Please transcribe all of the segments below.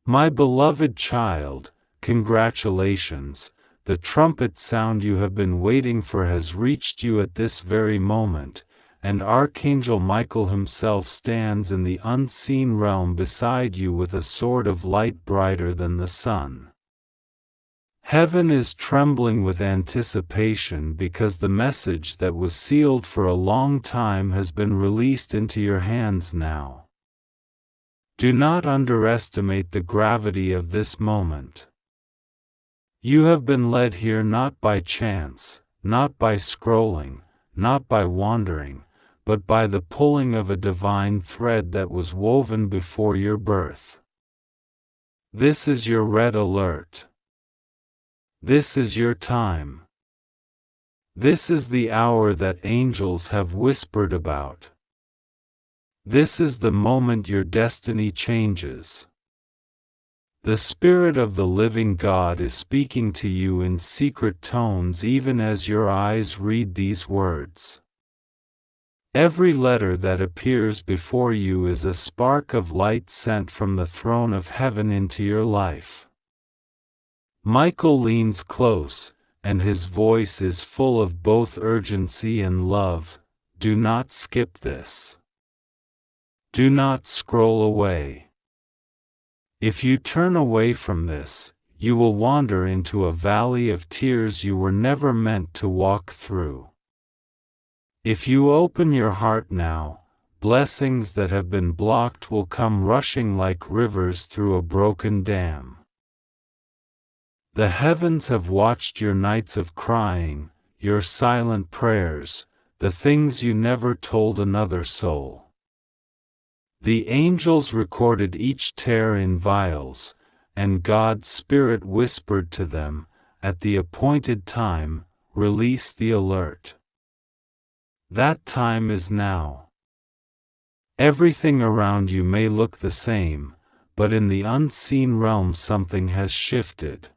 My beloved child, congratulations, the trumpet sound you have been waiting for has reached you at this very moment, and Archangel Michael himself stands in the unseen realm beside you with a sword of light brighter than the sun. Heaven is trembling with anticipation because the message that was sealed for a long time has been released into your hands now. Do not underestimate the gravity of this moment. You have been led here not by chance, not by scrolling, not by wandering, but by the pulling of a divine thread that was woven before your birth. This is your red alert. This is your time. This is the hour that angels have whispered about. This is the moment your destiny changes. The Spirit of the living God is speaking to you in secret tones even as your eyes read these words. Every letter that appears before you is a spark of light sent from the throne of heaven into your life. Michael leans close, and his voice is full of both urgency and love. Do not skip this. Do not scroll away. If you turn away from this, you will wander into a valley of tears you were never meant to walk through. If you open your heart now, blessings that have been blocked will come rushing like rivers through a broken dam. The heavens have watched your nights of crying, your silent prayers, the things you never told another soul. The angels recorded each tear in vials, and God's Spirit whispered to them, at the appointed time, release the alert. That time is now. Everything around you may look the same, but in the unseen realm something has shifted.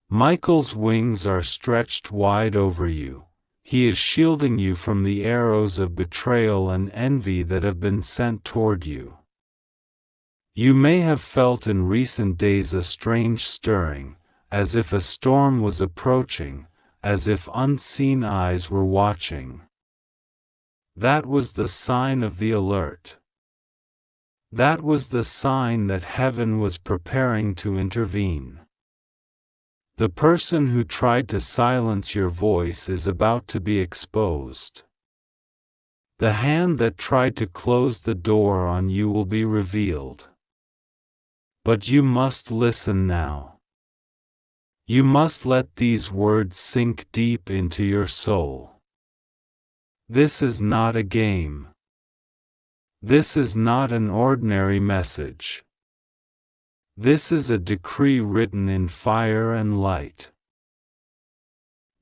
Michael's wings are stretched wide over you. He is shielding you from the arrows of betrayal and envy that have been sent toward you. You may have felt in recent days a strange stirring, as if a storm was approaching, as if unseen eyes were watching. That was the sign of the alert. That was the sign that heaven was preparing to intervene. The person who tried to silence your voice is about to be exposed. The hand that tried to close the door on you will be revealed. But you must listen now. You must let these words sink deep into your soul. This is not a game. This is not an ordinary message. This is a decree written in fire and light.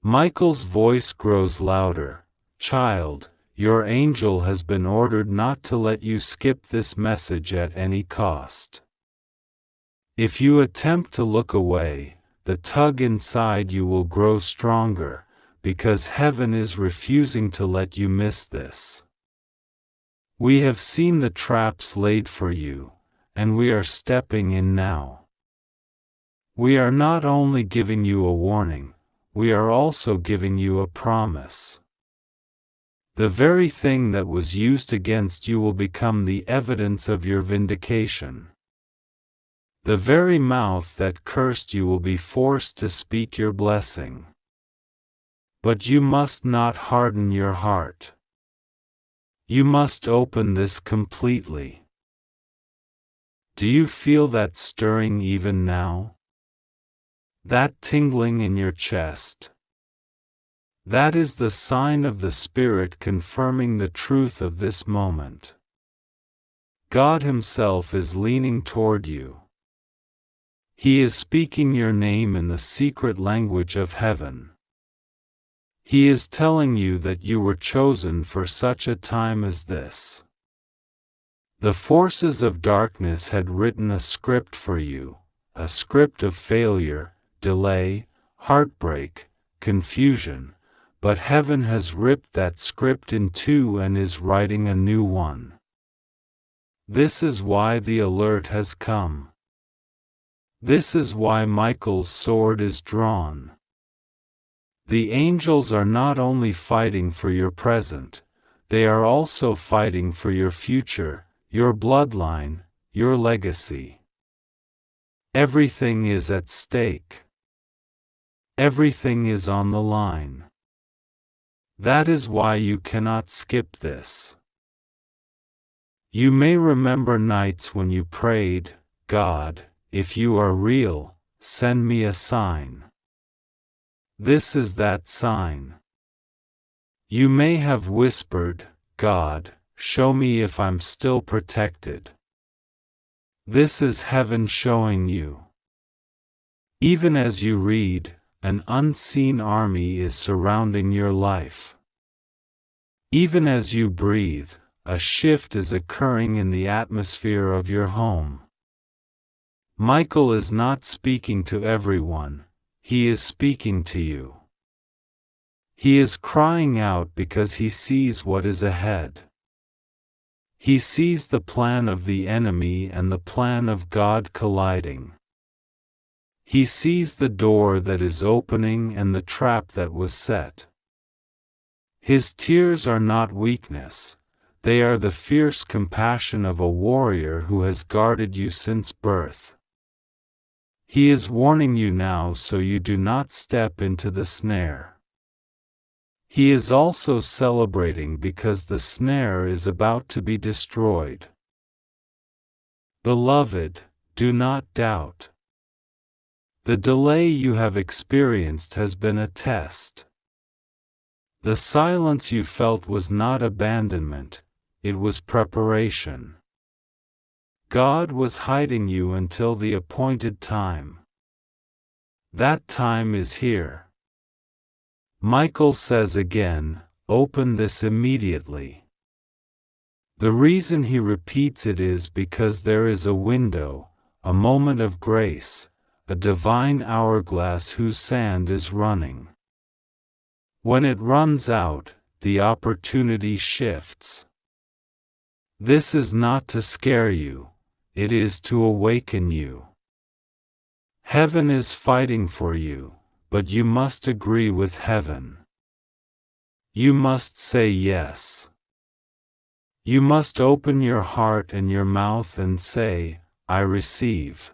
Michael's voice grows louder. Child, your angel has been ordered not to let you skip this message at any cost. If you attempt to look away, the tug inside you will grow stronger, because heaven is refusing to let you miss this. We have seen the traps laid for you, and we are stepping in now. We are not only giving you a warning, we are also giving you a promise. The very thing that was used against you will become the evidence of your vindication. The very mouth that cursed you will be forced to speak your blessing. But you must not harden your heart. You must open this completely. Do you feel that stirring even now? That tingling in your chest? That is the sign of the Spirit confirming the truth of this moment. God Himself is leaning toward you. He is speaking your name in the secret language of heaven. He is telling you that you were chosen for such a time as this. The forces of darkness had written a script for you, a script of failure, delay, heartbreak, confusion, but heaven has ripped that script in two and is writing a new one. This is why the alert has come. This is why Michael's sword is drawn. The angels are not only fighting for your present, they are also fighting for your future, your bloodline, your legacy. Everything is at stake. Everything is on the line. That is why you cannot skip this. You may remember nights when you prayed, "God, if you are real, send me a sign." This is that sign. You may have whispered, "God, show me if I'm still protected." This is heaven showing you. Even as you read, an unseen army is surrounding your life. Even as you breathe, a shift is occurring in the atmosphere of your home. Michael is not speaking to everyone, he is speaking to you. He is crying out because he sees what is ahead. He sees the plan of the enemy and the plan of God colliding. He sees the door that is opening and the trap that was set. His tears are not weakness, they are the fierce compassion of a warrior who has guarded you since birth. He is warning you now so you do not step into the snare. He is also celebrating because the snare is about to be destroyed. Beloved, do not doubt. The delay you have experienced has been a test. The silence you felt was not abandonment, it was preparation. God was hiding you until the appointed time. That time is here. Michael says again, "Open this immediately." The reason he repeats it is because there is a window, a moment of grace, a divine hourglass whose sand is running. When it runs out, the opportunity shifts. This is not to scare you, it is to awaken you. Heaven is fighting for you, but you must agree with heaven. You must say yes. You must open your heart and your mouth and say, "I receive."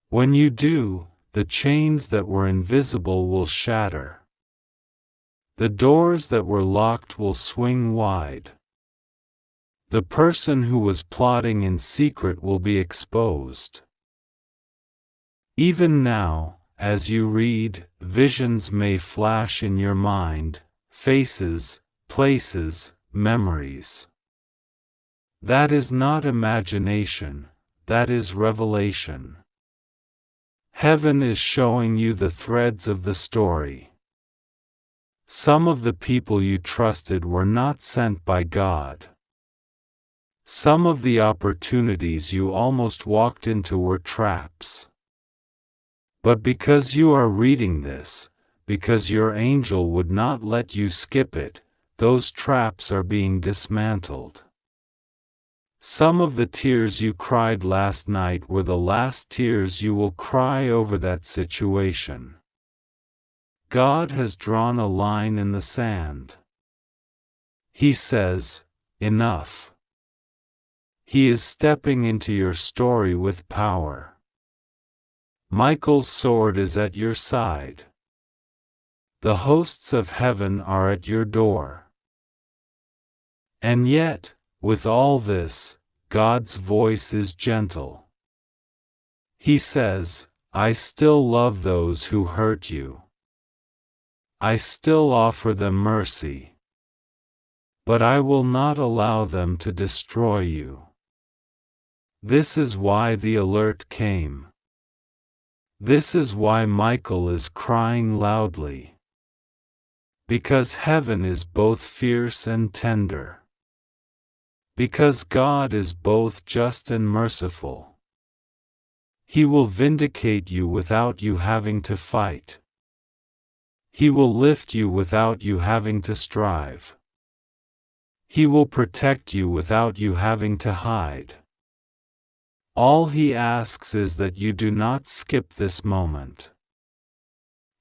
When you do, the chains that were invisible will shatter. The doors that were locked will swing wide. The person who was plotting in secret will be exposed. Even now, as you read, visions may flash in your mind, faces, places, memories. That is not imagination, that is revelation. Heaven is showing you the threads of the story. Some of the people you trusted were not sent by God. Some of the opportunities you almost walked into were traps. But because you are reading this, because your angel would not let you skip it, those traps are being dismantled. Some of the tears you cried last night were the last tears you will cry over that situation. God has drawn a line in the sand. He says, "Enough." He is stepping into your story with power. Michael's sword is at your side. The hosts of heaven are at your door. And yet, with all this, God's voice is gentle. He says, "I still love those who hurt you. I still offer them mercy. But I will not allow them to destroy you." This is why the alert came. This is why Michael is crying loudly. Because heaven is both fierce and tender. Because God is both just and merciful. He will vindicate you without you having to fight. He will lift you without you having to strive. He will protect you without you having to hide. All he asks is that you do not skip this moment.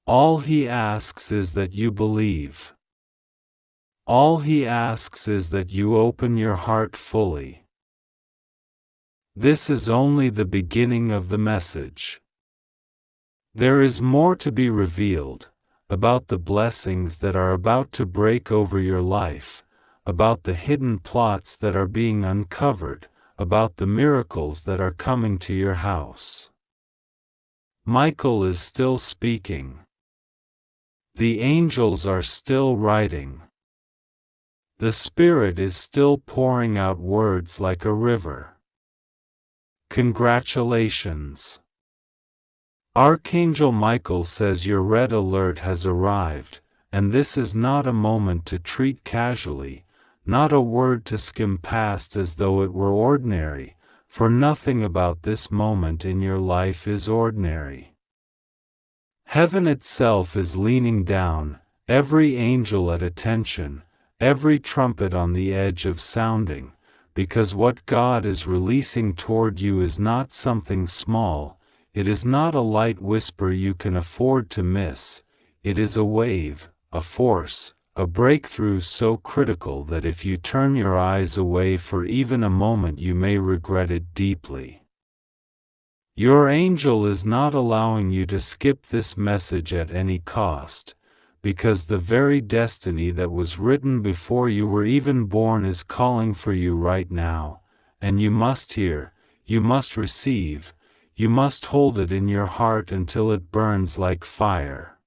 All he asks is that you believe. All he asks is that you open your heart fully. This is only the beginning of the message. There is more to be revealed, about the blessings that are about to break over your life, about the hidden plots that are being uncovered, about the miracles that are coming to your house. Michael is still speaking. The angels are still writing. The Spirit is still pouring out words like a river. Congratulations! Archangel Michael says your red alert has arrived, and this is not a moment to treat casually, not a word to skim past as though it were ordinary, for nothing about this moment in your life is ordinary. Heaven itself is leaning down, every angel at attention, every trumpet on the edge of sounding, because what God is releasing toward you is not something small, it is not a light whisper you can afford to miss, it is a wave, a force, a breakthrough so critical that if you turn your eyes away for even a moment you may regret it deeply. Your angel is not allowing you to skip this message at any cost, because the very destiny that was written before you were even born is calling for you right now, and you must hear, you must receive, you must hold it in your heart until it burns like fire.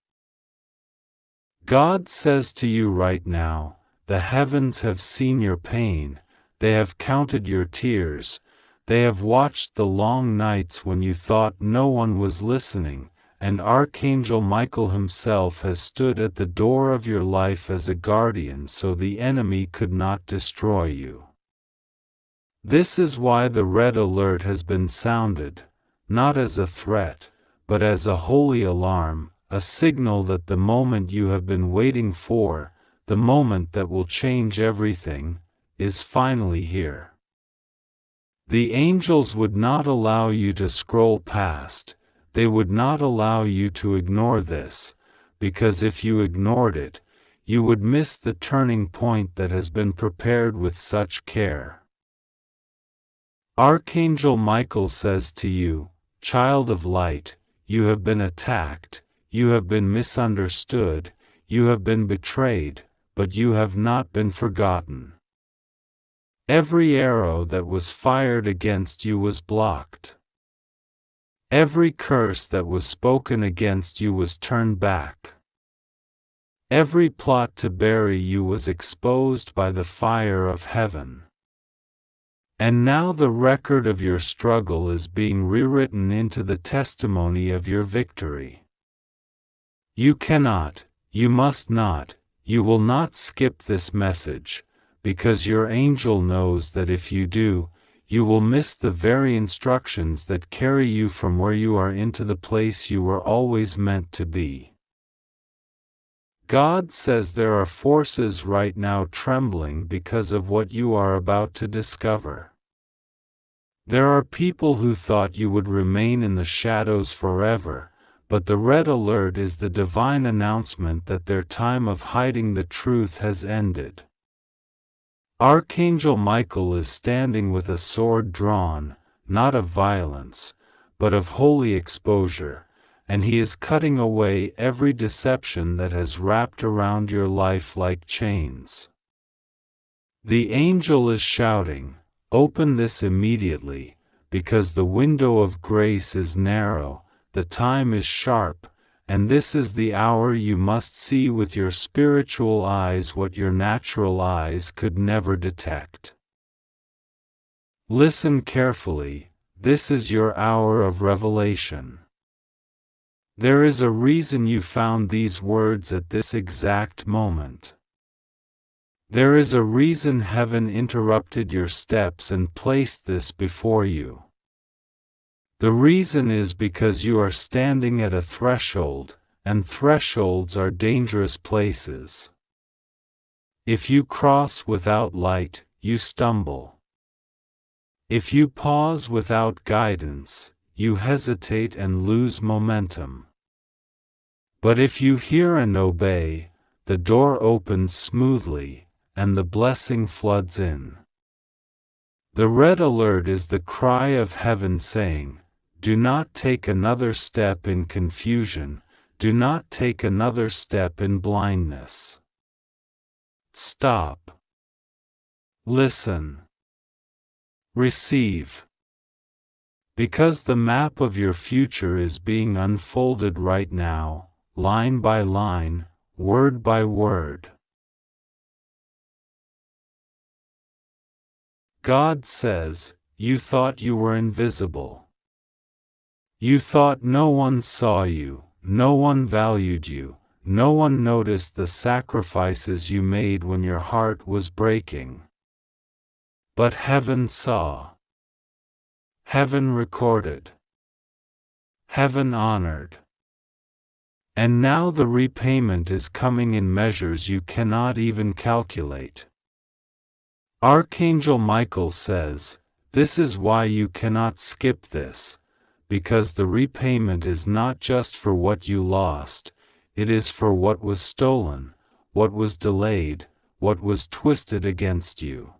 God says to you right now, the heavens have seen your pain, they have counted your tears, they have watched the long nights when you thought no one was listening, and Archangel Michael himself has stood at the door of your life as a guardian so the enemy could not destroy you. This is why the red alert has been sounded, not as a threat, but as a holy alarm, a signal that the moment you have been waiting for, the moment that will change everything, is finally here. The angels would not allow you to scroll past, they would not allow you to ignore this, because if you ignored it, you would miss the turning point that has been prepared with such care. Archangel Michael says to you, child of light, you have been attacked, you have been misunderstood, you have been betrayed, but you have not been forgotten. Every arrow that was fired against you was blocked. Every curse that was spoken against you was turned back. Every plot to bury you was exposed by the fire of heaven. And now the record of your struggle is being rewritten into the testimony of your victory. You cannot, you must not, you will not skip this message, because your angel knows that if you do, you will miss the very instructions that carry you from where you are into the place you were always meant to be. God says there are forces right now trembling because of what you are about to discover. There are people who thought you would remain in the shadows forever, but the red alert is the divine announcement that their time of hiding the truth has ended. Archangel Michael is standing with a sword drawn, not of violence, but of holy exposure, and he is cutting away every deception that has wrapped around your life like chains. The angel is shouting, "Open this immediately, because the window of grace is narrow, the time is sharp, and this is the hour you must see with your spiritual eyes what your natural eyes could never detect." Listen carefully, this is your hour of revelation. There is a reason you found these words at this exact moment. There is a reason heaven interrupted your steps and placed this before you. The reason is because you are standing at a threshold, and thresholds are dangerous places. If you cross without light, you stumble. If you pause without guidance, you hesitate and lose momentum. But if you hear and obey, the door opens smoothly, and the blessing floods in. The red alert is the cry of heaven saying, "Do not take another step in confusion, do not take another step in blindness. Stop. Listen. Receive." Because the map of your future is being unfolded right now, line by line, word by word. God says, "You thought you were invisible. You thought no one saw you, no one valued you, no one noticed the sacrifices you made when your heart was breaking. But heaven saw. Heaven recorded. Heaven honored. And now the repayment is coming in measures you cannot even calculate." Archangel Michael says, "This is why you cannot skip this, because the repayment is not just for what you lost, it is for what was stolen, what was delayed, what was twisted against you.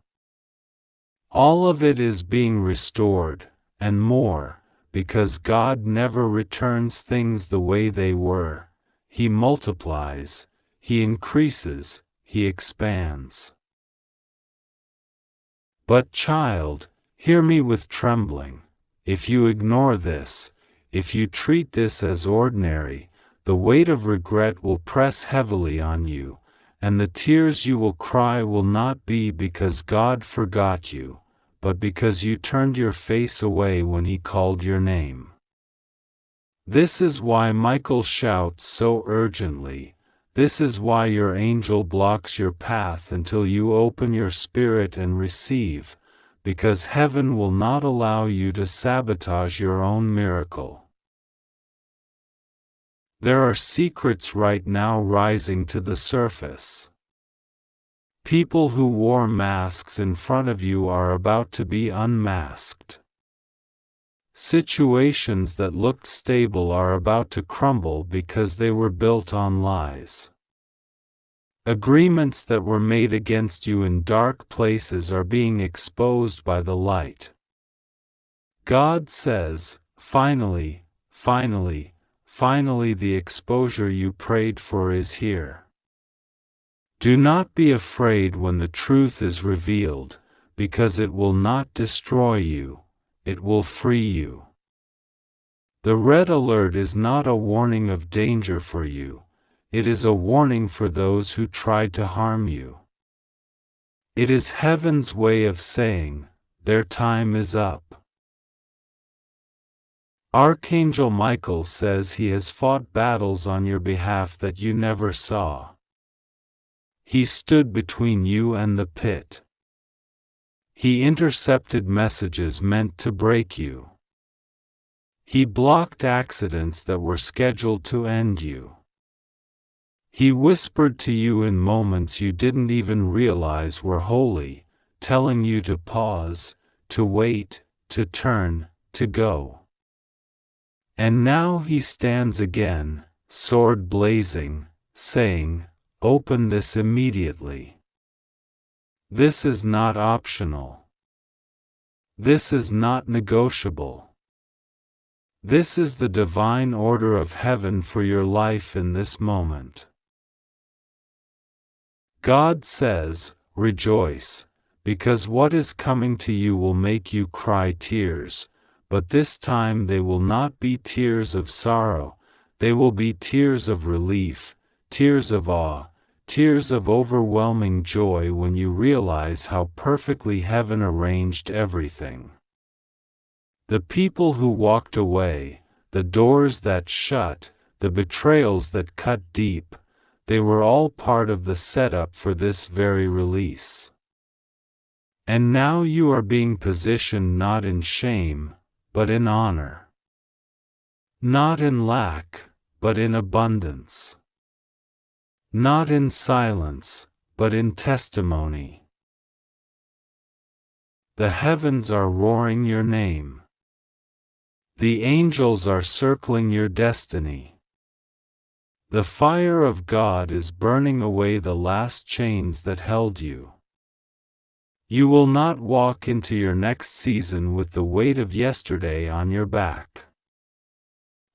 All of it is being restored, and more, because God never returns things the way they were. He multiplies, He increases, He expands." But child, hear me with trembling. If you ignore this, if you treat this as ordinary, the weight of regret will press heavily on you, and the tears you will cry will not be because God forgot you, but because you turned your face away when He called your name. This is why Michael shouts so urgently. This is why your angel blocks your path until you open your spirit and receive, because heaven will not allow you to sabotage your own miracle. There are secrets right now rising to the surface. People who wore masks in front of you are about to be unmasked. Situations that looked stable are about to crumble because they were built on lies. Agreements that were made against you in dark places are being exposed by the light. God says, "Finally, finally, finally the exposure you prayed for is here." Do not be afraid when the truth is revealed, because it will not destroy you. It will free you. The red alert is not a warning of danger for you, it is a warning for those who tried to harm you. It is heaven's way of saying, their time is up. Archangel Michael says he has fought battles on your behalf that you never saw. He stood between you and the pit. He intercepted messages meant to break you. He blocked accidents that were scheduled to end you. He whispered to you in moments you didn't even realize were holy, telling you to pause, to wait, to turn, to go. And now he stands again, sword blazing, saying, "Open this immediately." This is not optional. This is not negotiable. This is the divine order of heaven for your life in this moment. God says, "Rejoice, because what is coming to you will make you cry tears, but this time they will not be tears of sorrow, they will be tears of relief, tears of awe, tears of overwhelming joy when you realize how perfectly heaven arranged everything." The people who walked away, the doors that shut, the betrayals that cut deep, they were all part of the setup for this very release. And now you are being positioned not in shame, but in honor. Not in lack, but in abundance. Not in silence, but in testimony. The heavens are roaring your name. The angels are circling your destiny. The fire of God is burning away the last chains that held you. You will not walk into your next season with the weight of yesterday on your back.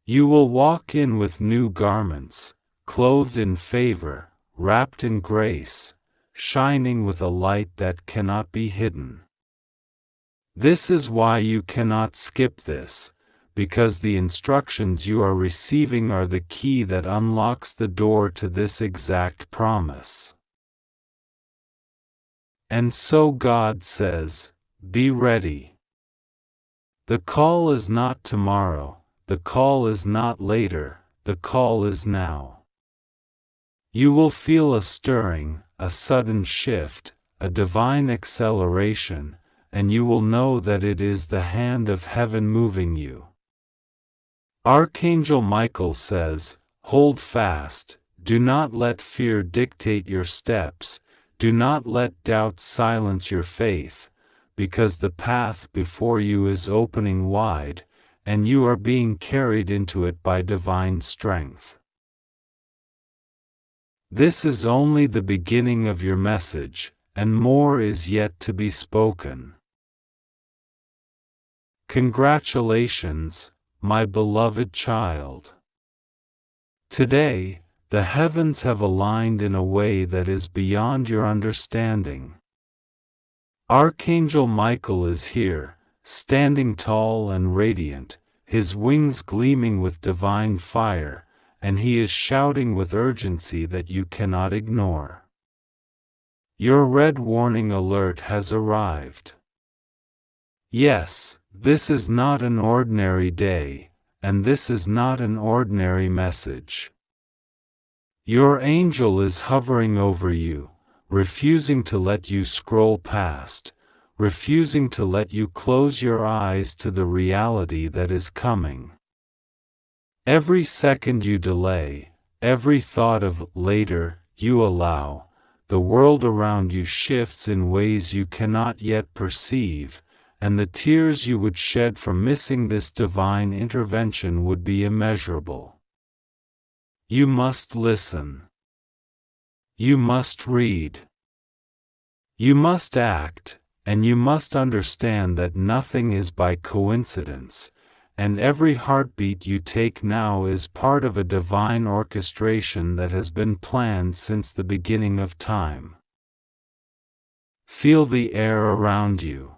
You will walk in with new garments, clothed in favor, wrapped in grace, shining with a light that cannot be hidden. This is why you cannot skip this, because the instructions you are receiving are the key that unlocks the door to this exact promise. And so God says, be ready. The call is not tomorrow, the call is not later, the call is now. You will feel a stirring, a sudden shift, a divine acceleration, and you will know that it is the hand of heaven moving you. Archangel Michael says, hold fast, do not let fear dictate your steps, do not let doubt silence your faith, because the path before you is opening wide, and you are being carried into it by divine strength. This is only the beginning of your message, and more is yet to be spoken. Congratulations, my beloved child. Today, the heavens have aligned in a way that is beyond your understanding. Archangel Michael is here, standing tall and radiant, his wings gleaming with divine fire, and he is shouting with urgency that you cannot ignore. Your red warning alert has arrived. Yes, this is not an ordinary day, and this is not an ordinary message. Your angel is hovering over you, refusing to let you scroll past, refusing to let you close your eyes to the reality that is coming. Every second you delay, every thought of later you allow, the world around you shifts in ways you cannot yet perceive, and the tears you would shed from missing this divine intervention would be immeasurable. You must listen. You must read. You must act, and you must understand that nothing is by coincidence, and every heartbeat you take now is part of a divine orchestration that has been planned since the beginning of time. Feel the air around you.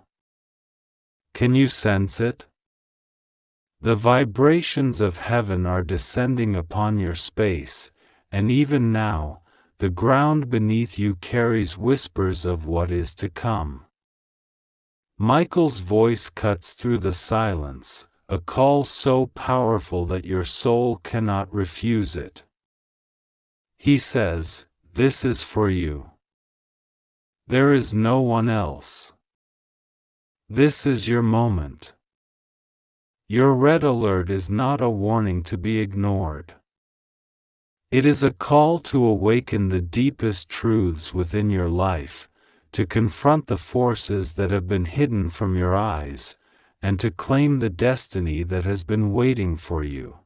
Can you sense it? The vibrations of heaven are descending upon your space, and even now, the ground beneath you carries whispers of what is to come. Michael's voice cuts through the silence, a call so powerful that your soul cannot refuse it. He says, "This is for you. There is no one else. This is your moment." Your red alert is not a warning to be ignored. It is a call to awaken the deepest truths within your life, to confront the forces that have been hidden from your eyes, and to claim the destiny that has been waiting for you.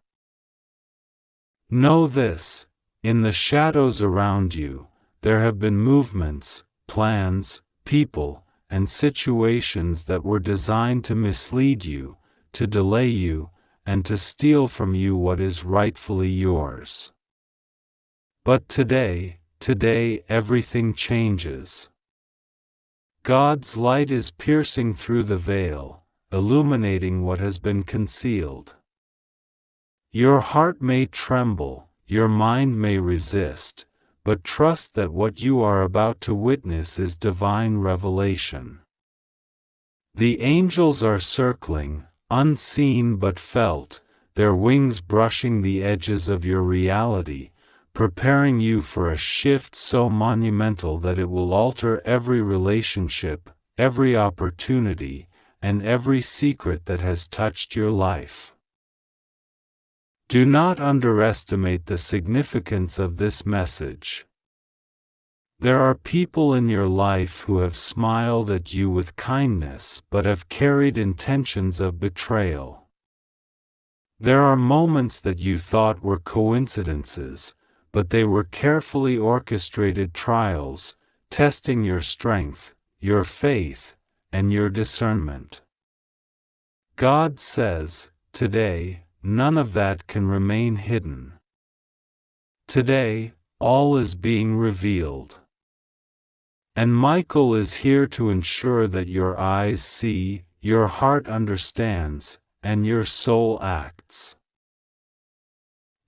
Know this, in the shadows around you, there have been movements, plans, people, and situations that were designed to mislead you, to delay you, and to steal from you what is rightfully yours. But today everything changes. God's light is piercing through the veil, illuminating what has been concealed. Your heart may tremble, your mind may resist, but trust that what you are about to witness is divine revelation. The angels are circling, unseen but felt, their wings brushing the edges of your reality, preparing you for a shift so monumental that it will alter every relationship, every opportunity, and every secret that has touched your life. Do not underestimate the significance of this message. There are people in your life who have smiled at you with kindness but have carried intentions of betrayal. There are moments that you thought were coincidences, but they were carefully orchestrated trials, testing your strength, your faith, and your discernment. God says, today, none of that can remain hidden. Today, all is being revealed. And Michael is here to ensure that your eyes see, your heart understands, and your soul acts.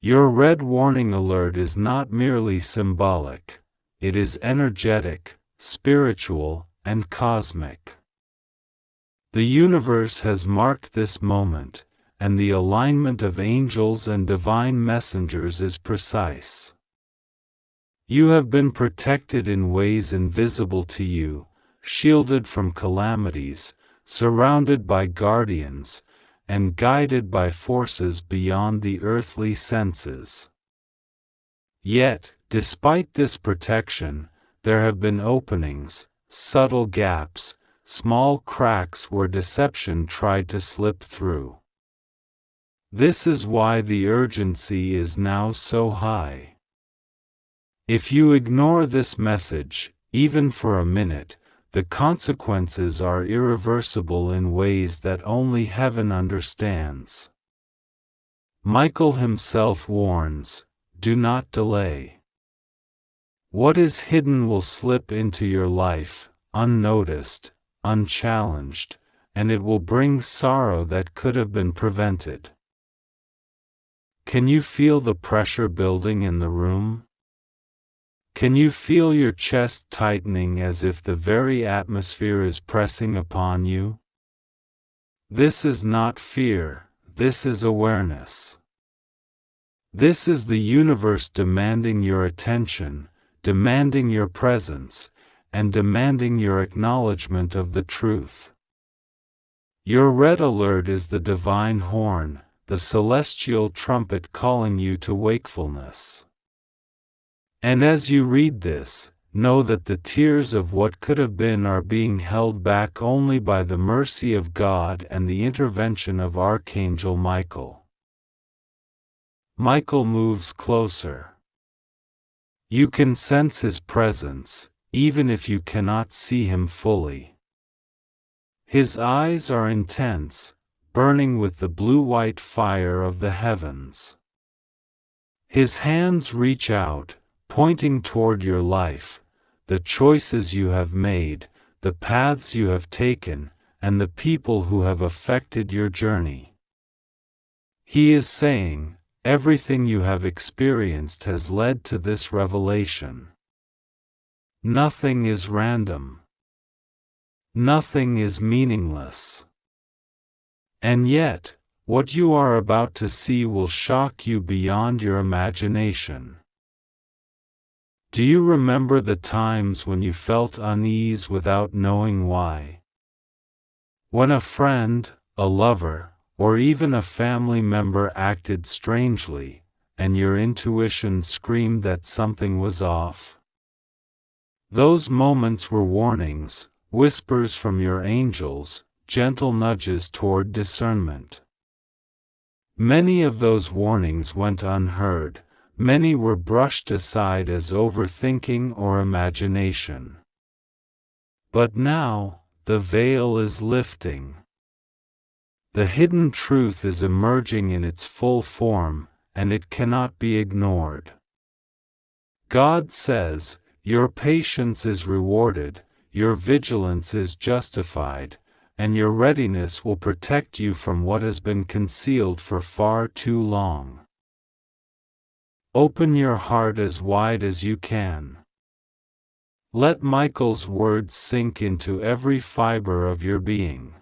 Your red warning alert is not merely symbolic, it is energetic, spiritual, and cosmic. The universe has marked this moment, and the alignment of angels and divine messengers is precise. You have been protected in ways invisible to you, shielded from calamities, surrounded by guardians, and guided by forces beyond the earthly senses. Yet, despite this protection, there have been openings, subtle gaps, small cracks where deception tried to slip through. This is why the urgency is now so high. If you ignore this message, even for a minute, the consequences are irreversible in ways that only heaven understands. Michael himself warns, do not delay. What is hidden will slip into your life, unnoticed, unchallenged, and it will bring sorrow that could have been prevented. Can you feel the pressure building in the room? Can you feel your chest tightening as if the very atmosphere is pressing upon you? This is not fear, this is awareness. This is the universe demanding your attention, demanding your presence, and demanding your acknowledgement of the truth. Your red alert is the divine horn, the celestial trumpet calling you to wakefulness. And as you read this, know that the tears of what could have been are being held back only by the mercy of God and the intervention of Archangel Michael. Michael moves closer. You can sense his presence, even if you cannot see him fully. His eyes are intense, burning with the blue-white fire of the heavens. His hands reach out, pointing toward your life, the choices you have made, the paths you have taken, and the people who have affected your journey. He is saying, everything you have experienced has led to this revelation. Nothing is random. Nothing is meaningless. And yet, what you are about to see will shock you beyond your imagination. Do you remember the times when you felt unease without knowing why? When a friend, a lover, or even a family member acted strangely, and your intuition screamed that something was off? Those moments were warnings, whispers from your angels, gentle nudges toward discernment. Many of those warnings went unheard. Many were brushed aside as overthinking or imagination. But now, the veil is lifting. The hidden truth is emerging in its full form, and it cannot be ignored. God says, your patience is rewarded, your vigilance is justified, and your readiness will protect you from what has been concealed for far too long. Open your heart as wide as you can. Let Michael's words sink into every fiber of your being.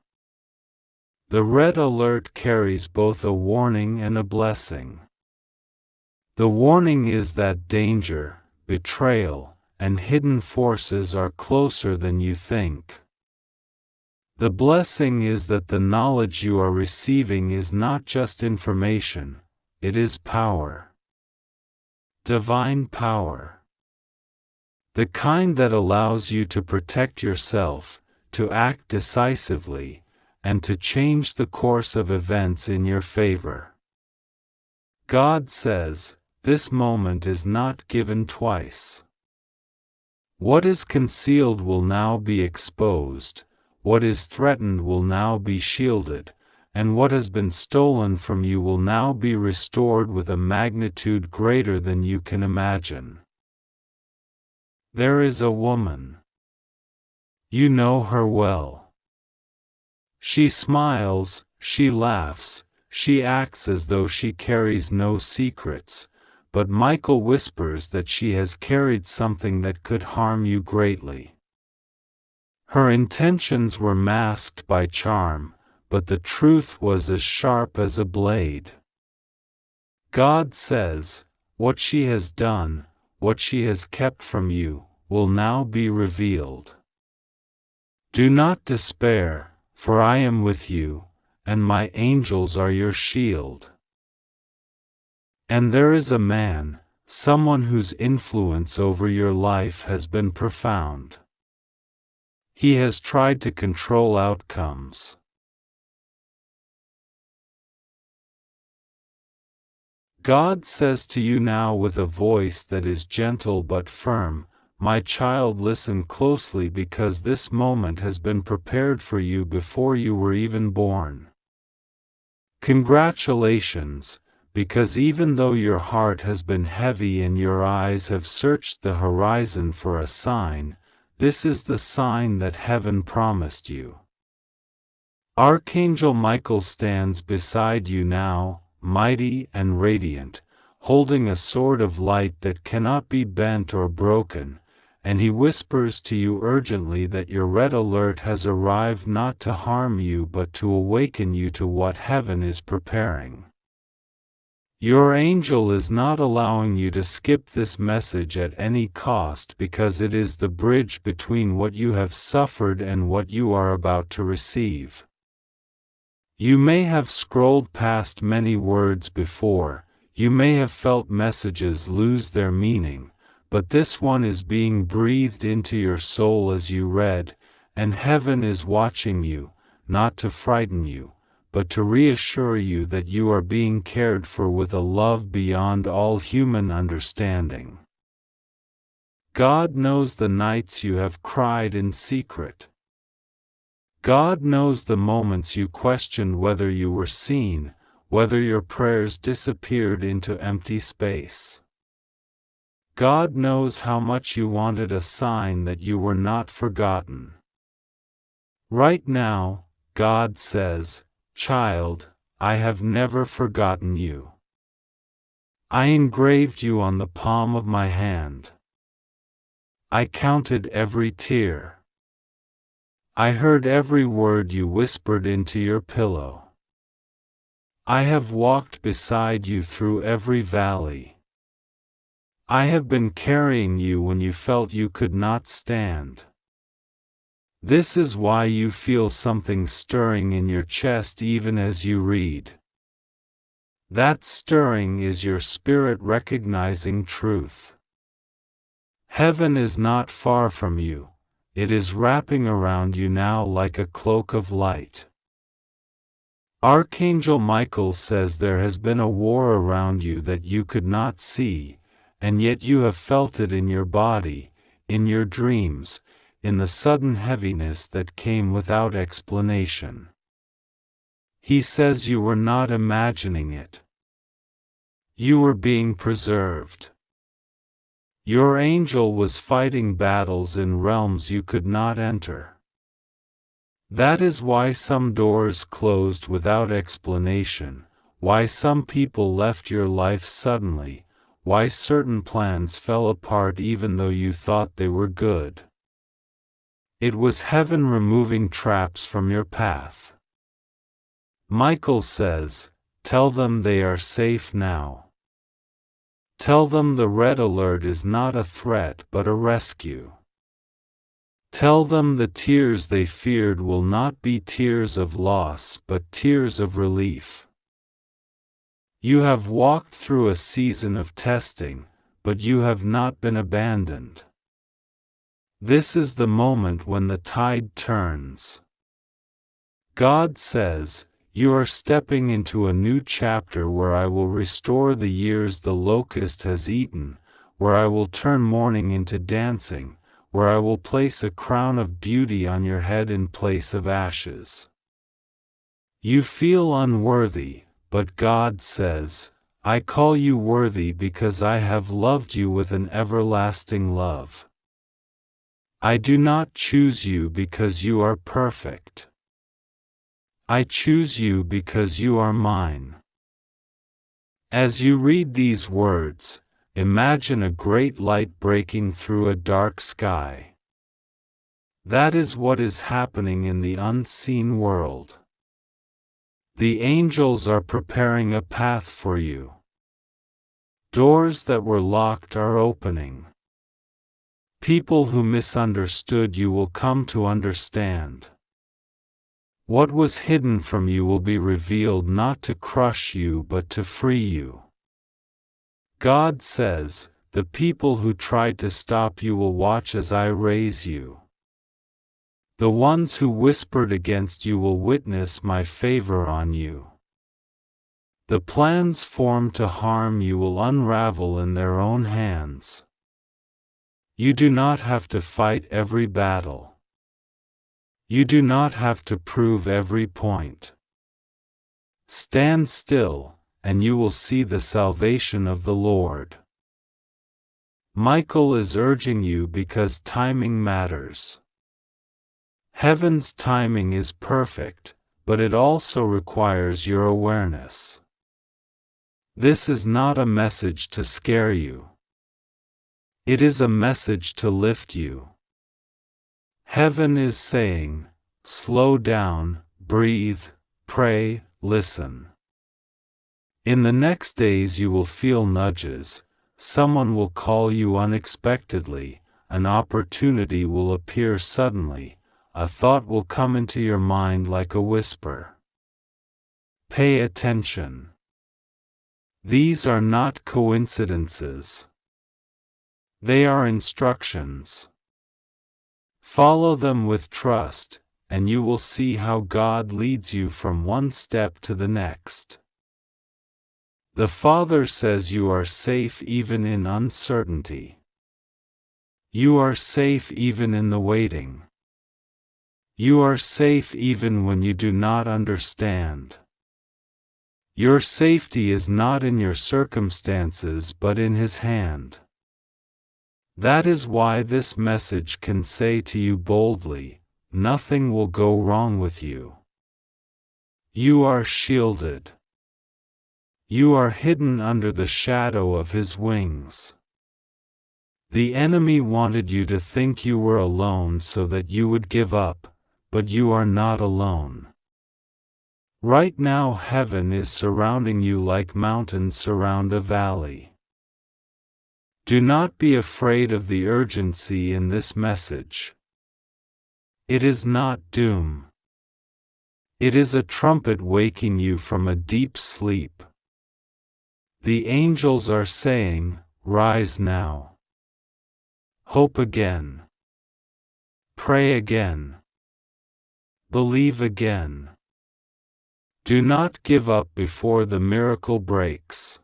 The red alert carries both a warning and a blessing. The warning is that danger, betrayal, and hidden forces are closer than you think. The blessing is that the knowledge you are receiving is not just information, it is power. Divine power. the kind that allows you to protect yourself, to act decisively, and to change the course of events in your favor. God says, this moment is not given twice. What is concealed will now be exposed, what is threatened will now be shielded, and what has been stolen from you will now be restored with a magnitude greater than you can imagine. There is a woman. You know her well. She smiles, she laughs, she acts as though she carries no secrets, but Michael whispers that she has carried something that could harm you greatly. Her intentions were masked by charm, but the truth was as sharp as a blade. God says, what she has done, what she has kept from you, will now be revealed. Do not despair, for I am with you, and my angels are your shield. And there is a man, someone whose influence over your life has been profound. He has tried to control outcomes. God says to you now with a voice that is gentle but firm, my child, listen closely because this moment has been prepared for you before you were even born. Congratulations, because even though your heart has been heavy and your eyes have searched the horizon for a sign, this is the sign that heaven promised you. Archangel Michael stands beside you now, mighty and radiant, holding a sword of light that cannot be bent or broken, and he whispers to you urgently that your red alert has arrived not to harm you but to awaken you to what heaven is preparing. Your angel is not allowing you to skip this message at any cost because it is the bridge between what you have suffered and what you are about to receive. You may have scrolled past many words before, you may have felt messages lose their meaning, but this one is being breathed into your soul as you read, and heaven is watching you, not to frighten you, but to reassure you that you are being cared for with a love beyond all human understanding. God knows the nights you have cried in secret. God knows the moments you questioned whether you were seen, whether your prayers disappeared into empty space. God knows how much you wanted a sign that you were not forgotten. Right now, God says, child, I have never forgotten you. I engraved you on the palm of my hand. I counted every tear. I heard every word you whispered into your pillow. I have walked beside you through every valley. I have been carrying you when you felt you could not stand. This is why you feel something stirring in your chest even as you read. That stirring is your spirit recognizing truth. Heaven is not far from you, it is wrapping around you now like a cloak of light. Archangel Michael says there has been a war around you that you could not see, and yet you have felt it in your body, in your dreams, in the sudden heaviness that came without explanation. He says you were not imagining it. You were being preserved. Your angel was fighting battles in realms you could not enter. That is why some doors closed without explanation, why some people left your life suddenly, why certain plans fell apart even though you thought they were good. It was heaven removing traps from your path. Michael says, tell them they are safe now. Tell them the red alert is not a threat but a rescue. Tell them the tears they feared will not be tears of loss but tears of relief. You have walked through a season of testing, but you have not been abandoned. This is the moment when the tide turns. God says, "You are stepping into a new chapter where I will restore the years the locust has eaten, where I will turn mourning into dancing, where I will place a crown of beauty on your head in place of ashes." You feel unworthy, but God says, "I call you worthy because I have loved you with an everlasting love. I do not choose you because you are perfect. I choose you because you are mine." As you read these words, imagine a great light breaking through a dark sky. That is what is happening in the unseen world. The angels are preparing a path for you. Doors that were locked are opening. People who misunderstood you will come to understand. What was hidden from you will be revealed, not to crush you but to free you. God says, "The people who tried to stop you will watch as I raise you. The ones who whispered against you will witness my favor on you. The plans formed to harm you will unravel in their own hands. You do not have to fight every battle. You do not have to prove every point. Stand still, and you will see the salvation of the Lord." Michael is urging you because timing matters. Heaven's timing is perfect, but it also requires your awareness. This is not a message to scare you. It is a message to lift you. Heaven is saying, "Slow down, breathe, pray, listen." In the next days you will feel nudges, someone will call you unexpectedly, an opportunity will appear suddenly, a thought will come into your mind like a whisper. Pay attention. These are not coincidences. They are instructions. Follow them with trust, and you will see how God leads you from one step to the next. The Father says you are safe even in uncertainty. You are safe even in the waiting. You are safe even when you do not understand. Your safety is not in your circumstances but in His hand. That is why this message can say to you boldly, "Nothing will go wrong with you. You are shielded. You are hidden under the shadow of His wings." The enemy wanted you to think you were alone so that you would give up, but you are not alone. Right now heaven is surrounding you like mountains surround a valley. Do not be afraid of the urgency in this message. It is not doom. It is a trumpet waking you from a deep sleep. The angels are saying, "Rise now. Hope again. Pray again. Believe again. Do not give up before the miracle breaks.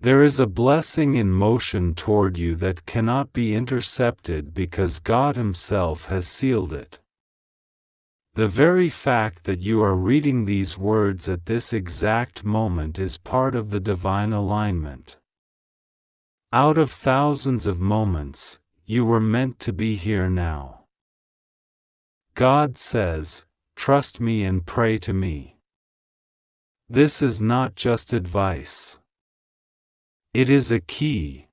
There is a blessing in motion toward you that cannot be intercepted because God Himself has sealed it." The very fact that you are reading these words at this exact moment is part of the divine alignment. Out of thousands of moments, you were meant to be here now. God says, "Trust me and pray to me." This is not just advice. It is a key.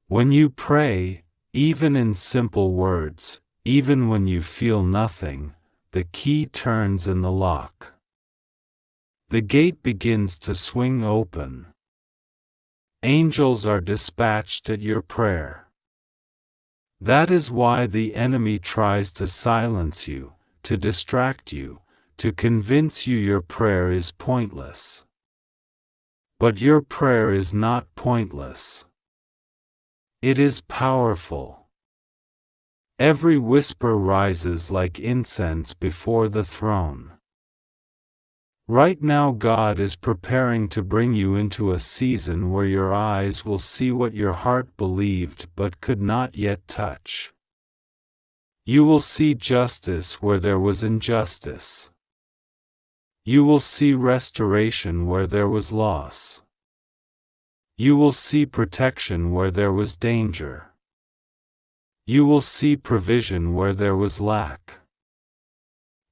When you pray, even in simple words, even when you feel nothing, the key turns in the lock. The gate begins to swing open. Angels are dispatched at your prayer. That is why the enemy tries to silence you, to distract you, to convince you your prayer is pointless. But your prayer is not pointless. It is powerful. Every whisper rises like incense before the throne. Right now God is preparing to bring you into a season where your eyes will see what your heart believed but could not yet touch. You will see justice where there was injustice. You will see restoration where there was loss. You will see protection where there was danger. You will see provision where there was lack.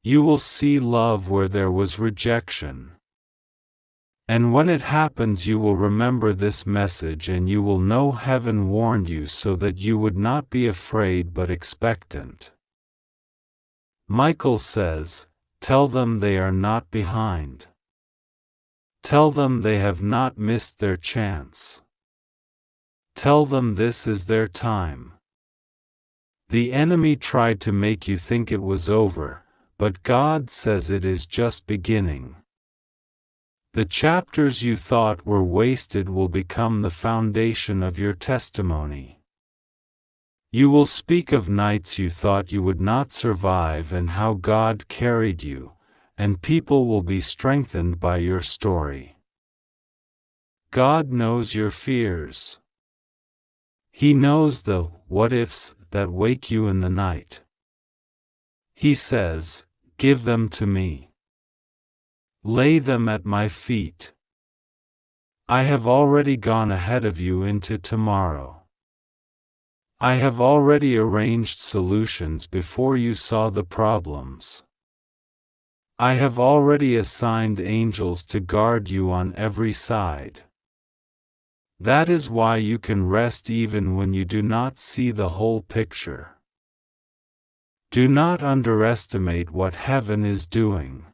You will see love where there was rejection. And when it happens, you will remember this message and you will know heaven warned you so that you would not be afraid but expectant. Michael says, "Tell them they are not behind. Tell them they have not missed their chance. Tell them this is their time." The enemy tried to make you think it was over, but God says it is just beginning. The chapters you thought were wasted will become the foundation of your testimony. You will speak of nights you thought you would not survive and how God carried you, and people will be strengthened by your story. God knows your fears. He knows the what-ifs that wake you in the night. He says, "Give them to me. Lay them at my feet. I have already gone ahead of you into tomorrow. I have already arranged solutions before you saw the problems. I have already assigned angels to guard you on every side. That is why you can rest even when you do not see the whole picture." Do not underestimate what heaven is doing.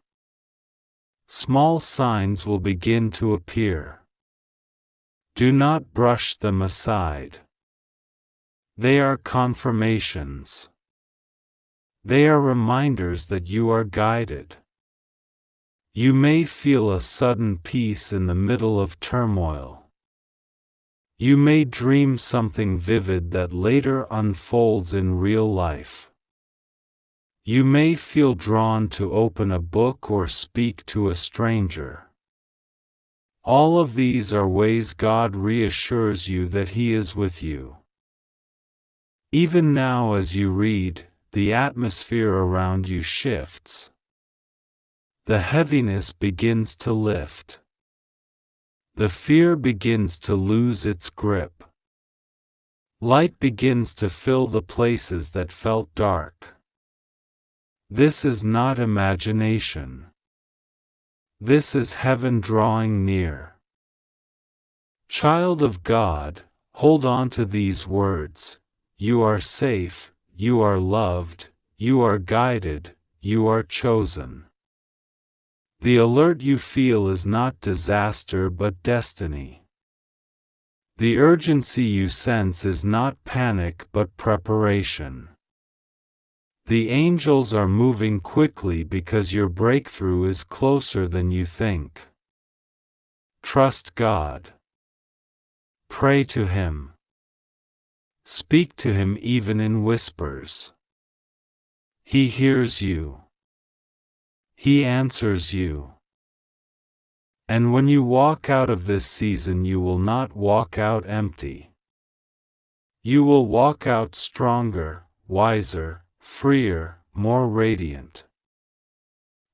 Small signs will begin to appear. Do not brush them aside. They are confirmations. They are reminders that you are guided. You may feel a sudden peace in the middle of turmoil. You may dream something vivid that later unfolds in real life. You may feel drawn to open a book or speak to a stranger. All of these are ways God reassures you that He is with you. Even now as you read, the atmosphere around you shifts. The heaviness begins to lift. The fear begins to lose its grip. Light begins to fill the places that felt dark. This is not imagination. This is heaven drawing near. Child of God, hold on to these words. You are safe, you are loved, you are guided, you are chosen. The alert you feel is not disaster but destiny. The urgency you sense is not panic but preparation. The angels are moving quickly because your breakthrough is closer than you think. Trust God. Pray to Him. Speak to Him even in whispers. He hears you. He answers you. And when you walk out of this season, you will not walk out empty. You will walk out stronger, wiser, freer, more radiant.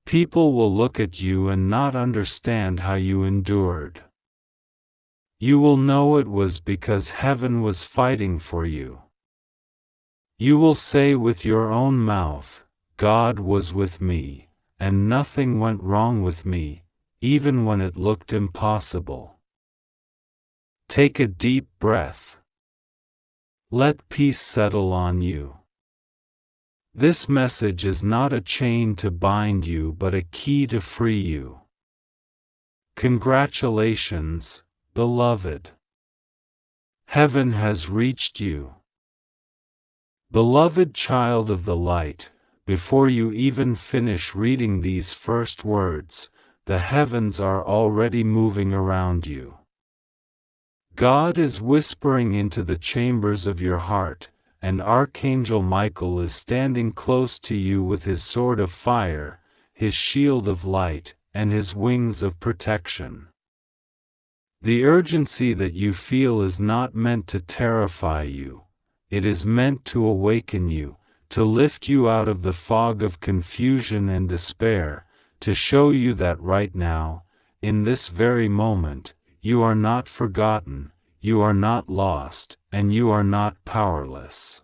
People will look at you and not understand how you endured. You will know it was because heaven was fighting for you. You will say with your own mouth, "God was with me, and nothing went wrong with me, even when it looked impossible." Take a deep breath. Let peace settle on you. This message is not a chain to bind you but a key to free you. Congratulations, beloved. Heaven has reached you. Beloved child of the light, before you even finish reading these first words, the heavens are already moving around you. God is whispering into the chambers of your heart, and Archangel Michael is standing close to you with his sword of fire, his shield of light, and his wings of protection. The urgency that you feel is not meant to terrify you. It is meant to awaken you, to lift you out of the fog of confusion and despair, to show you that right now, in this very moment, you are not forgotten, you are not lost, and you are not powerless.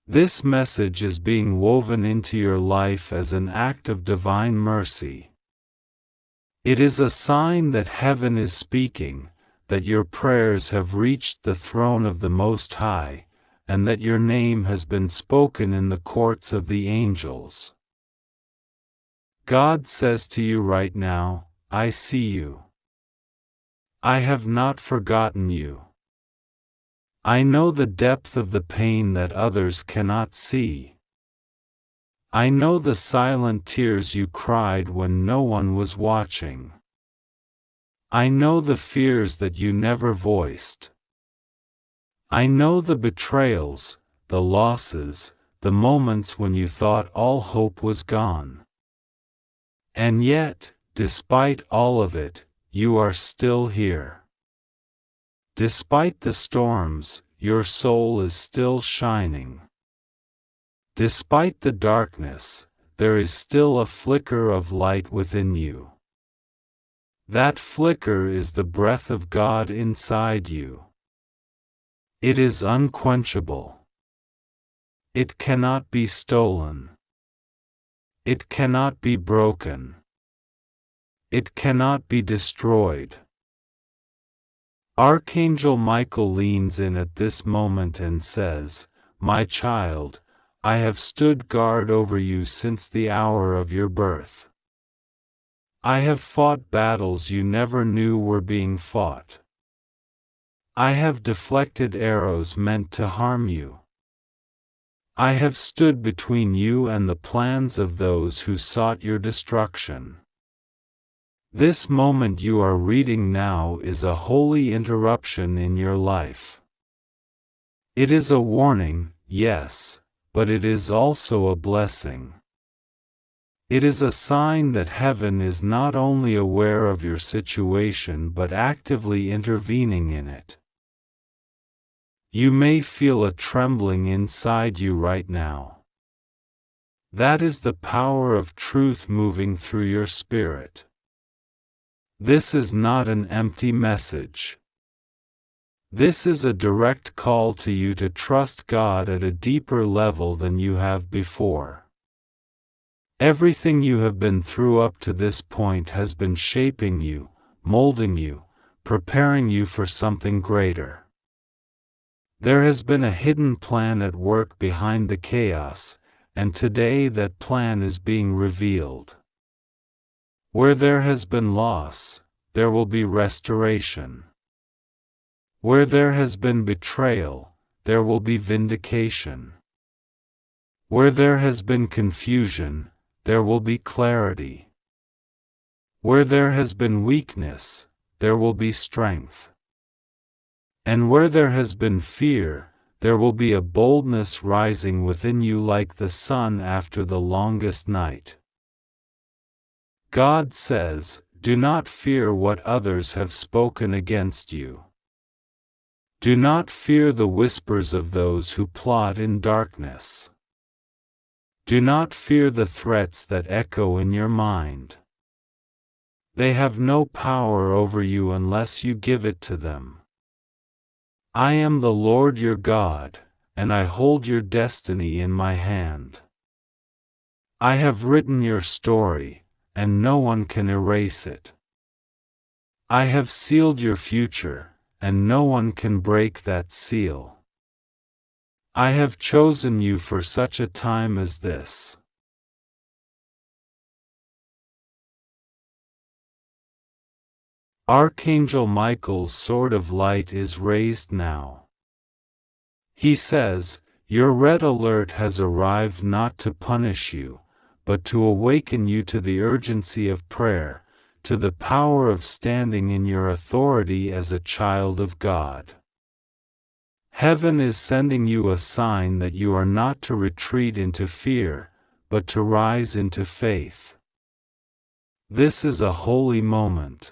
This message is being woven into your life as an act of divine mercy. It is a sign that heaven is speaking, that your prayers have reached the throne of the Most High, and that your name has been spoken in the courts of the angels. God says to you right now, I see you. I have not forgotten you. I know the depth of the pain that others cannot see. I know the silent tears you cried when no one was watching. I know the fears that you never voiced. I know the betrayals, the losses, the moments when you thought all hope was gone. And yet, despite all of it, you are still here. Despite the storms, your soul is still shining. Despite the darkness, there is still a flicker of light within you. That flicker is the breath of God inside you. It is unquenchable. It cannot be stolen. It cannot be broken. It cannot be destroyed. Archangel Michael leans in at this moment and says, My child, I have stood guard over you since the hour of your birth. I have fought battles you never knew were being fought. I have deflected arrows meant to harm you. I have stood between you and the plans of those who sought your destruction. This moment you are reading now is a holy interruption in your life. It is a warning, yes, but it is also a blessing. It is a sign that heaven is not only aware of your situation but actively intervening in it. You may feel a trembling inside you right now. That is the power of truth moving through your spirit. This is not an empty message. This is a direct call to you to trust God at a deeper level than you have before. Everything you have been through up to this point has been shaping you, molding you, preparing you for something greater. There has been a hidden plan at work behind the chaos, and today that plan is being revealed. Where there has been loss, there will be restoration. Where there has been betrayal, there will be vindication. Where there has been confusion, there will be clarity. Where there has been weakness, there will be strength. And where there has been fear, there will be a boldness rising within you like the sun after the longest night. God says, do not fear what others have spoken against you. Do not fear the whispers of those who plot in darkness. Do not fear the threats that echo in your mind. They have no power over you unless you give it to them. I am the Lord your God, and I hold your destiny in my hand. I have written your story, and no one can erase it. I have sealed your future, and no one can break that seal. I have chosen you for such a time as this. Archangel Michael's sword of light is raised now. He says, your red alert has arrived not to punish you, but to awaken you to the urgency of prayer, to the power of standing in your authority as a child of God. Heaven is sending you a sign that you are not to retreat into fear, but to rise into faith. This is a holy moment.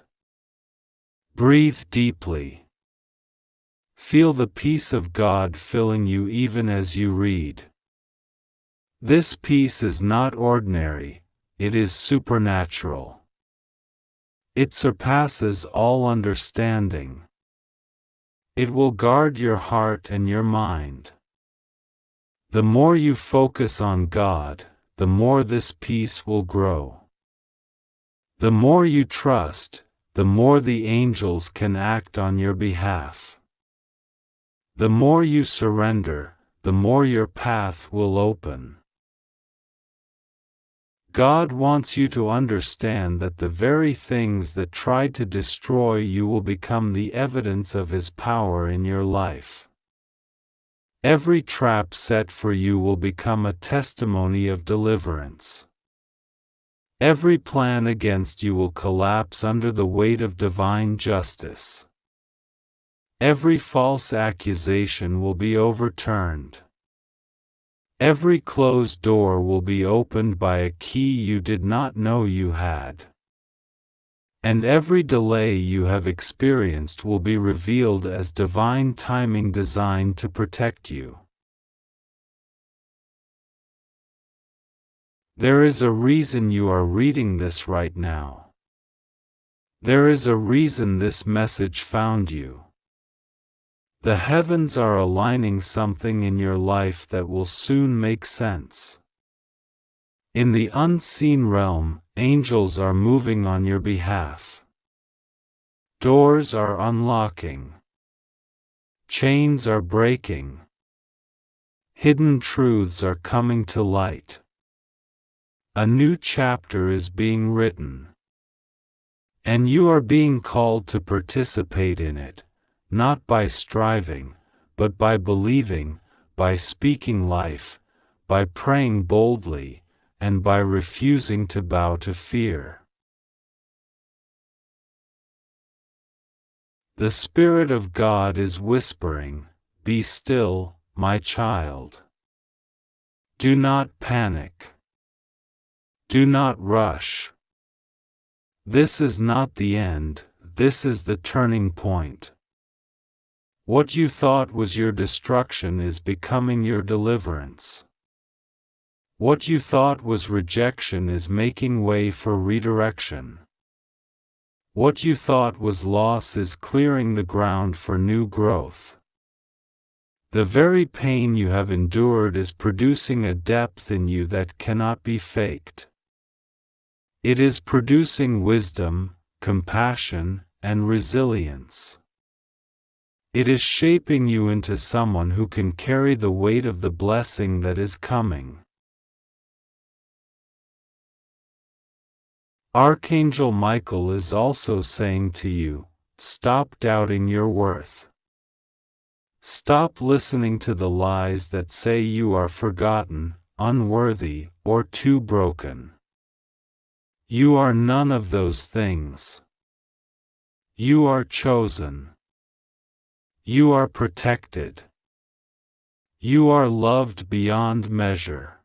Breathe deeply. Feel the peace of God filling you even as you read. This peace is not ordinary, it is supernatural. It surpasses all understanding. It will guard your heart and your mind. The more you focus on God, the more this peace will grow. The more you trust, the more the angels can act on your behalf. The more you surrender, the more your path will open. God wants you to understand that the very things that tried to destroy you will become the evidence of His power in your life. Every trap set for you will become a testimony of deliverance. Every plan against you will collapse under the weight of divine justice. Every false accusation will be overturned. Every closed door will be opened by a key you did not know you had. And every delay you have experienced will be revealed as divine timing designed to protect you. There is a reason you are reading this right now. There is a reason this message found you. The heavens are aligning something in your life that will soon make sense. In the unseen realm, angels are moving on your behalf. Doors are unlocking. Chains are breaking. Hidden truths are coming to light. A new chapter is being written. And you are being called to participate in it. Not by striving, but by believing, by speaking life, by praying boldly, and by refusing to bow to fear. The Spirit of God is whispering, "Be still, my child. Do not panic. Do not rush. This is not the end, this is the turning point. What you thought was your destruction is becoming your deliverance. What you thought was rejection is making way for redirection. What you thought was loss is clearing the ground for new growth. The very pain you have endured is producing a depth in you that cannot be faked. It is producing wisdom, compassion, and resilience. It is shaping you into someone who can carry the weight of the blessing that is coming. Archangel Michael is also saying to you, stop doubting your worth. Stop listening to the lies that say you are forgotten, unworthy, or too broken. You are none of those things. You are chosen. You are protected. You are loved beyond measure.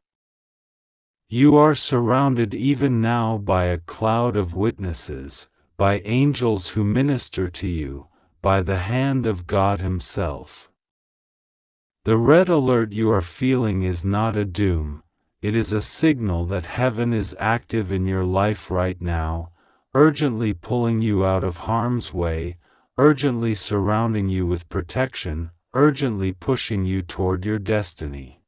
You are surrounded even now by a cloud of witnesses, by angels who minister to you, by the hand of God Himself. The red alert you are feeling is not a doom, it is a signal that heaven is active in your life right now, urgently pulling you out of harm's way, urgently surrounding you with protection, urgently pushing you toward your destiny.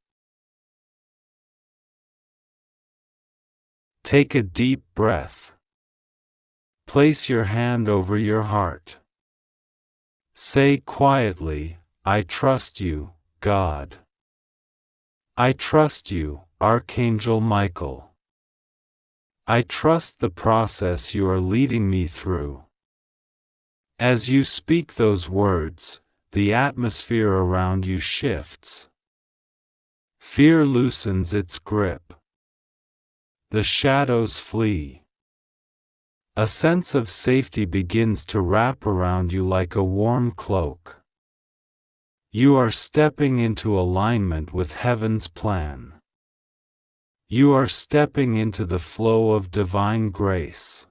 Take a deep breath. Place your hand over your heart. Say quietly, I trust you, God. I trust you, Archangel Michael. I trust the process you are leading me through. As you speak those words, the atmosphere around you shifts. Fear loosens its grip. The shadows flee. A sense of safety begins to wrap around you like a warm cloak. You are stepping into alignment with heaven's plan. You are stepping into the flow of divine grace.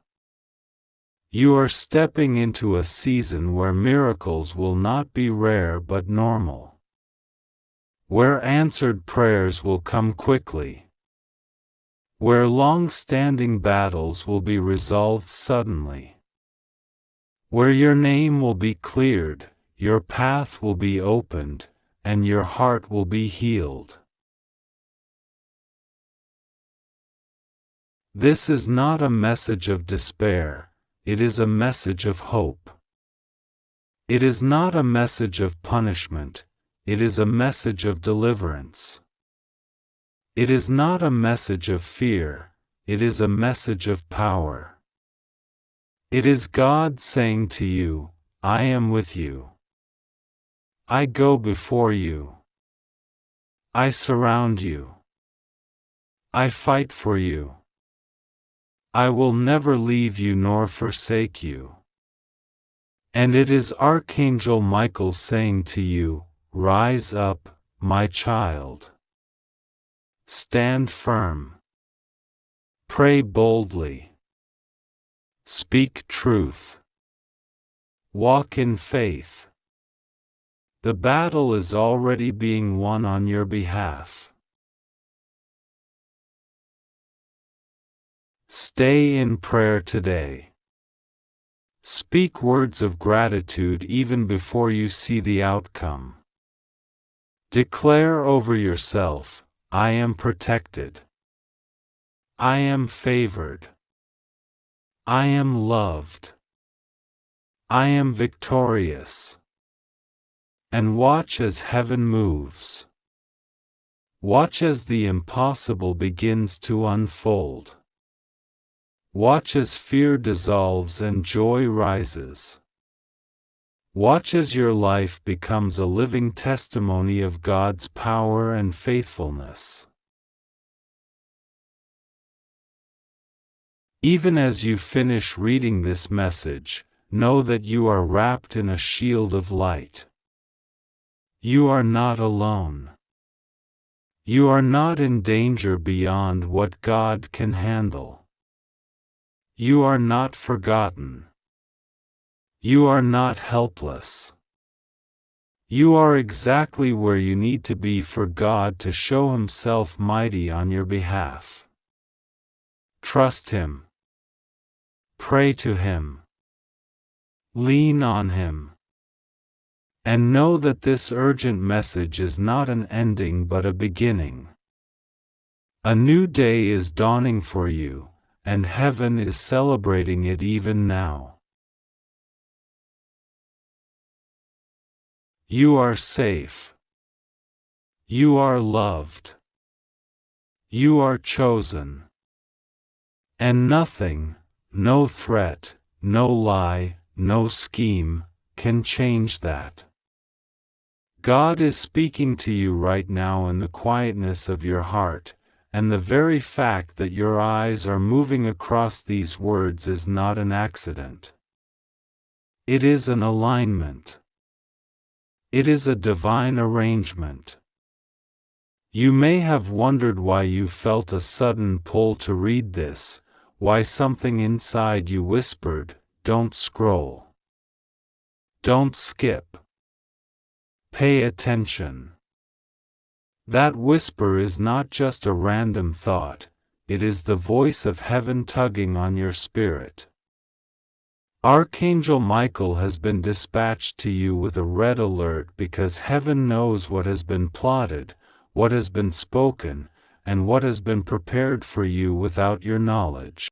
You are stepping into a season where miracles will not be rare but normal. Where answered prayers will come quickly. Where long-standing battles will be resolved suddenly. Where your name will be cleared, your path will be opened, and your heart will be healed. This is not a message of despair, it is a message of hope. It is not a message of punishment, it is a message of deliverance. It is not a message of fear, it is a message of power. It is God saying to you, I am with you. I go before you. I surround you. I fight for you. I will never leave you nor forsake you. And it is Archangel Michael saying to you, rise up, my child. Stand firm. Pray boldly. Speak truth. Walk in faith. The battle is already being won on your behalf. Stay in prayer today. Speak words of gratitude even before you see the outcome. Declare over yourself, I am protected. I am favored. I am loved. I am victorious. And watch as heaven moves. Watch as the impossible begins to unfold. Watch as fear dissolves and joy rises. Watch as your life becomes a living testimony of God's power and faithfulness. Even as you finish reading this message, know that you are wrapped in a shield of light. You are not alone. You are not in danger beyond what God can handle. You are not forgotten. You are not helpless. You are exactly where you need to be for God to show Himself mighty on your behalf. Trust Him. Pray to Him. Lean on Him. And know that this urgent message is not an ending but a beginning. A new day is dawning for you, and heaven is celebrating it even now. You are safe. You are loved. You are chosen. And nothing, no threat, no lie, no scheme, can change that. God is speaking to you right now in the quietness of your heart, and the very fact that your eyes are moving across these words is not an accident. It is an alignment. It is a divine arrangement. You may have wondered why you felt a sudden pull to read this, why something inside you whispered, don't scroll. Don't skip. Pay attention. That whisper is not just a random thought, it is the voice of heaven tugging on your spirit. Archangel Michael has been dispatched to you with a red alert because heaven knows what has been plotted, what has been spoken, and what has been prepared for you without your knowledge.